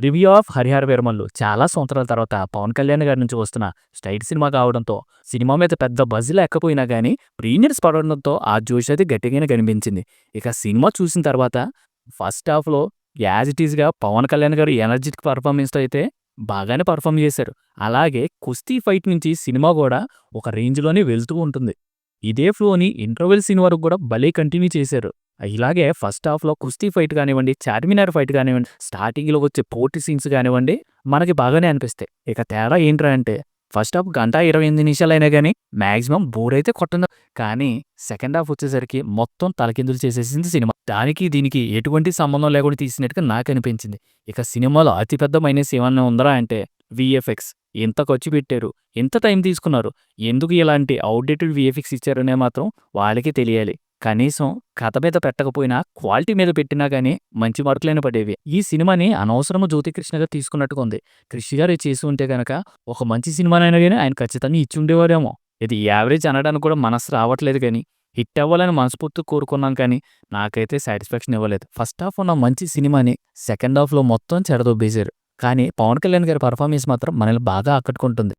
'Review of Harihara Veeramallu' చాలా సంవత్సరాల తర్వాత పవన్ కళ్యాణ్ గారి నుంచి వస్తున్న స్ట్రైట్ సినిమా కావడంతో, సినిమా మీద పెద్ద బజ్ లేకపోయినా గానీ, ప్రీమియర్స్ పడడంతో ఆ జోష్ అయితే గట్టిగానే కనిపించింది. ఇక సినిమా చూసిన తర్వాత ఫస్ట్ హాఫ్‌లో యాజ్ ఇట్ ఈస్‌గా పవన్ కళ్యాణ్ గారు ఎనర్జిటిక్ పెర్ఫార్మెన్స్‌తో అయితే బాగానే పెర్ఫార్మ్ చేశారు. అలాగే కుస్తీ ఫైట్ నుంచి సినిమా గూడా ఒక రేంజ్‌లోనే వెళ్తూ ఉంటుంది. ఇదే ఫ్లోని ఇంటర్వెల్ సీన్ వరకు గూడా భలే కంటిన్యూ చేశారు. ఇలాగే ఫస్ట్ హాఫ్‌లో కుస్తీ ఫైట్ గానివ్వండి, చార్మినార్ ఫైట్ గానివ్వండి, స్టార్టింగ్‌లో వచ్చే పోటీ సీన్స్ గానివ్వండి, మనకి బాగానే అనిపిస్తాయి. ఇక తేడా ఏంట్రా అంటే, ఫస్ట్ హాఫ్ గంట 28 నిమిషాలైనా గానీ మాక్సిమం బోరయితే కొట్టదు. కానీ సెకండ్ హాఫ్ వచ్చేసరికి మొత్తం తలకిందులు చేసేసింది సినిమా. దానికి దీనికి ఎటువంటి సంబంధం లేకుండా తీసినట్టుగా నాకనిపించింది. ఇక సినిమాలో అతి పెద్ద మైనస్ ఏమన్నా ఉందరా అంటే వీఎఫ్ఎక్స్. ఎంత ఖర్చు పెట్టారు? ఎంత టైం తీసుకున్నారు? ఎందుకు ఇలాంటి ఔట్‌డేటెడ్ వీఎఫ్ఎక్స్ ఇచ్చారనే మాత్రం వాళ్ళకే తెలియాలి. కనీసం కథ మీద పెట్టకపోయినా, క్వాలిటీ మీద పెట్టినా గానీ మంచి మార్కులైనా పడేవి. ఈ సినిమాని అనవసరంగా 'జ్యోతికృష్ణ' గారు తీసుకున్నట్టుగా ఉంది. 'క్రిష్' గారే చేసి ఉంటే గనక ఒక మంచి సినిమానైనా గానీ ఆయన ఖచ్చితంగా ఇచ్చుండేవారేమో. ఇది యావరేజ్ అనడానికి కూడా మనసు రావట్లేదు గానీ, హిట్ అవ్వాలని మనస్ఫూర్తిగా కోరుకున్నాం కానీ, నాకైతే సాటిస్ఫాక్షన్ ఇవ్వలేదు. ఫస్ట్ హాఫ్ ఉన్న మంచి సినిమాని సెకండ్ హాఫ్‌లో మొత్తం చెడదొబ్బేశారు. కానీ పవన్ కళ్యాణ్ గారి పెర్ఫార్మెన్స్ మాత్రం మనల్ని బాగా ఆకట్టుకుంటుంది.